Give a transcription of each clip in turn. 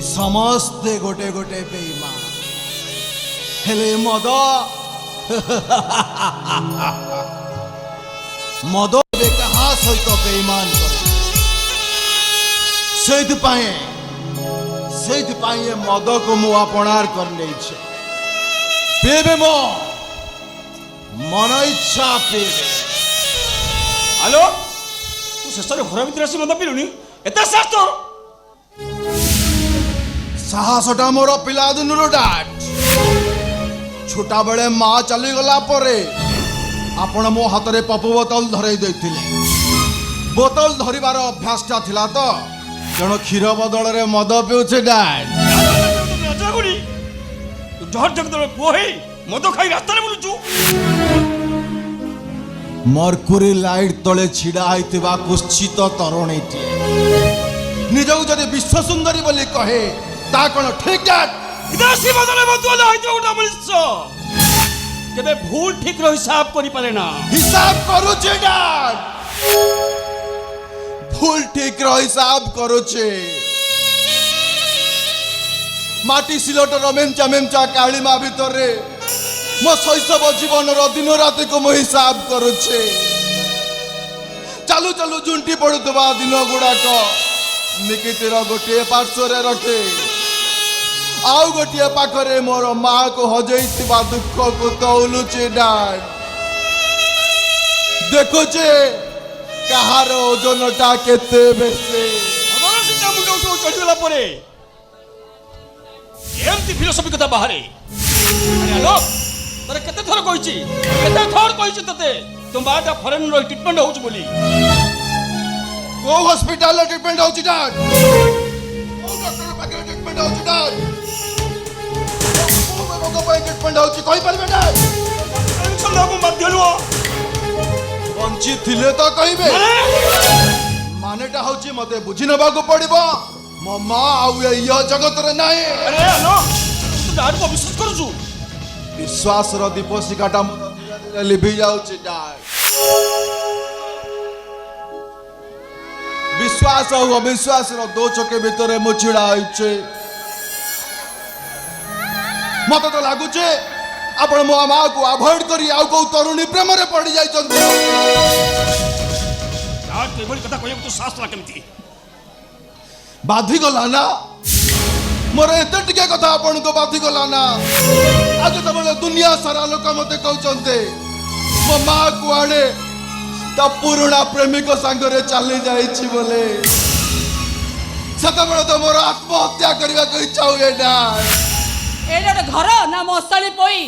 समस्ते गोटे गोटे बेईमान हेले मद मद क्या सहित बेईमान से मद को मु अपनार कर पीबे मो मन इच्छा पीबे। हेलो तू शेष घर भर आसी मद पीलुनी एत साहसटा मोर पिला दिन डाट छोटा बेले माँ चली गला परे आपण मो हाथ में पपु बोतल धरई देथिले बोतल धरिबार अभ्यासटा थिला तो तेणु क्षीर बदल रे मद पिउछे डाट जहर जगदल पुओ हे मद खाई रास्ता बुलुचु मरकुरी लाइट तले छिड़ा होइतिबा कुश्चित तरुणीटी निजକୁ ଯଦି विश्व सुंदरी बोली कहे ता कोन ठीक डाट विदेशी बदले बदल होइतो गोटा मनुष्य केबे भूल ठीक रो हिसाब करि पारे ना हिसाब करूचे डाट भूल ठीक रो हिसाब करूचे माटी सिलटर मेमचा मेमचा कालीमा भीतर रे मो शैशव जीवन रो दिन रात को मो हिसाब करूचे चालू चालू झुंटी पड़ुतबा दिन गुड़ाक निकितिर गोटे पार्श्वर रखे आउ गोटे पाखरे मोर माँ को हजैथिबा दुख को तौलुचे डाट देखुचे कहार ओजनटा केते बेसे हमर सिटा मुंड उठो चढ़िला परे एमती फिलोसफी कथा बाहरे अरे हेलो तोरे केते थोर कहिछि तते तुम बाटा फॉरेन रो ट्रीटमेंट होउछ बोली को हॉस्पिटल ट्रीटमेंट होउछ डाट को डॉक्टर पाके ट्रीटमेंट होउछ डाट को रोग पाए ट्रीटमेंट होउछ कहि परबे डाट टेंशन लागो मध्यलो बंची थिले तो कहिबे मानेटा होउछ मते बुझि नबा को पड़िबो मो मां आउ ये जगत रे नाही। अरे हेलो तू डाट को विश्वास करूछु विश्वास रो दीपशिखाटा मोर धीरे धीरे लिभि जाउछ डाट विश्वास और अविश्वास रो दो चके भीतर मु छिड़ा होइछे मत तो लागुचे आपण मो मां को अवॉइड करी आउ को तरुणी प्रेम रे पड़ी जाई चंदे डाट के बोली कथा कहब तो शास्त्र केमती बाधी गला ना मोर एते टिके कथा आपण को बाधी गला ना आज तो बले दुनिया सारा लोक मते कहउचंते मो मां को आड़े ता पुराना प्रेमिक संगरे चली जाइछि बोले सतबेले तो मोर आत्महत्या करबा को इच्छा हुए ना एटा घर ना मसाली पोई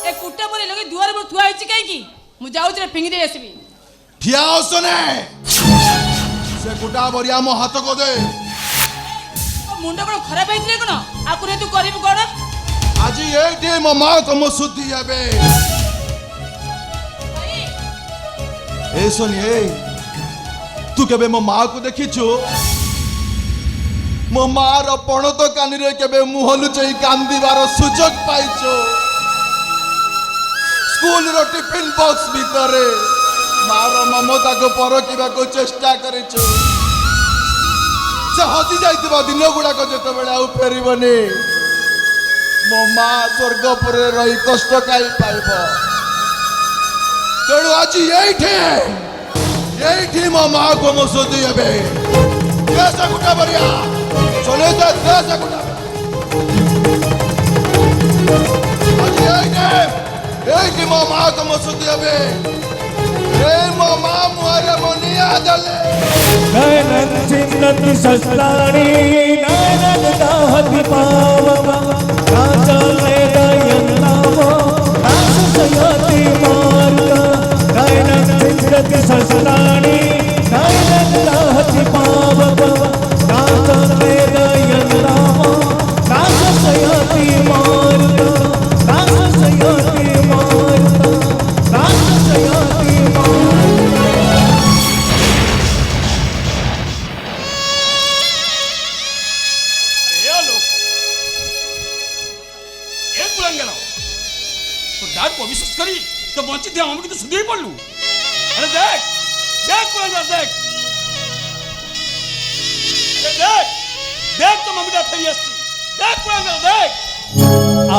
ए कुटे परे लगे दुआर पर थुआ हिची काई की मु जाउछ रे फिंगी दे आसीबी ठिया ओसने से कुटा बरिया मो हाथ को दे मुंडा को खराब हेतले कोन आकुरे तू करिब कोन आज एठी मो मां को मो सुधी हेबे ए सोनी ए तू केबे मो मां को देखिछु मो मां रो पणत कानी रे केबे मुह लुचई कांदीबार सुजोग पाइछु स्कूल रो टिफिन बॉक्स भीतरे मां रो ममता को परखिबा को चेष्टा करिछु से हसी जाइतबा दिन गुडा को जते बेले आउ फेरिबनी मो मां स्वर्गपुर रे रही कष्ट काई पाइबो तेणु आज यही मो माँ को मो सुधी हेबे देश गुटा बरिया चले जा देश गुटा आज यही मो माँ को मो सुधी हेबे ए मो माँ मुहरे मोनिया दले नयन चिन्नति सस्तानी नयन दाहति पावका काचले दयन नामो रास सयति मार्गा नयन चिन्नति सस्तानी नयन दाहति पावका काचले दयन नामो रास सयति मार्गा रास सयति मार्गा रास सयति मार्गा डाट को विश्वास करी तो बंचित थे हम की तो सुधी पड़लू। अरे देख देख पुरंदर देख अरे देख देख तो मम्मीटा फेरी आसची देख कुळंगर देख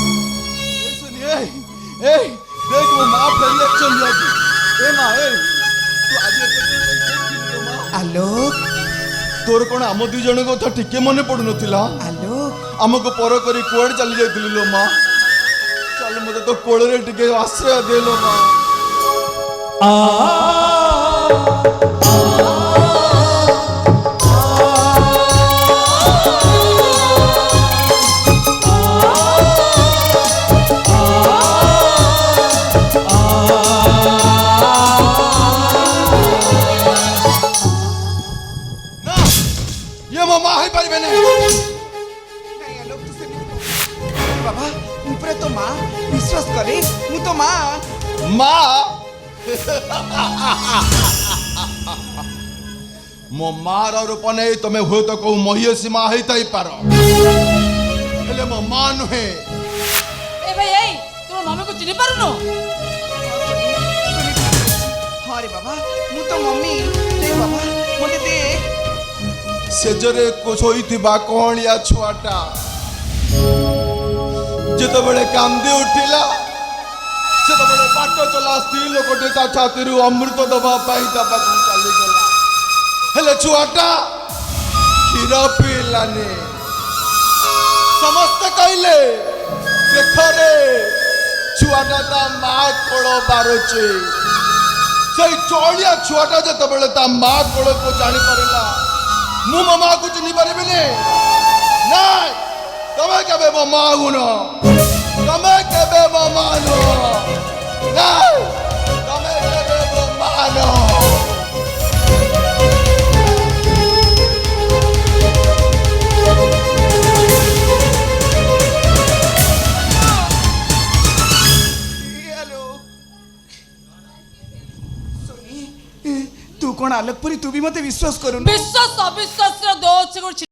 सुनिए ए देख वो माँ फेरी चल जाती ए माँ ए तू आज आलोक तोर कौन आम दुई जन कथा टिके मन पड़ू नथिला आलोक आमको पर करी कुआड़ चली जाइली लो माँ चल मते तो कोଳରେ टिके आश्रय दे लो माँ ना ये माँ माँ ही पारिबे नहीं नहीं आलोक तू सेମିତି कह बाबा ऊपर तो माँ विश्वास करे मु तो माँ माँ मो मार रूप नहीं तुम्हें हुए तो कहू महिषी माँ होता ही पार हेले मो माँ नुहे ए भाई ए तोर मम्मी को चिन्ह पारुनो हाँ रे बाबा मु तो मम्मी देख बाबा मते देख सेजरे शोईथिबा कौणिया छुआटा जेतबेले कांदी उठिला सेतबेले बाट चला स्त्री लोकटे ता छातीरु अमृत दबा पाई ता पाखु चली गला हेले छुआटा क्षीर पीलानी समस्त कहले देख रे छुआटा ता माँ कोल बारुचे से चौड़िया छुआटा जेतबेले ता माँ कोल को जानी परिला मु मो माँ को चिन्ह पारिबे नहीं तमे केबे मो माँ गुनो तमे केबे मो माँ नो नहीं तमे केबे मो माँ नो आलोक सोनी तू कौन आलोक परी तू भी मते विश्वास करू विश्वास अविश्वास रो दोष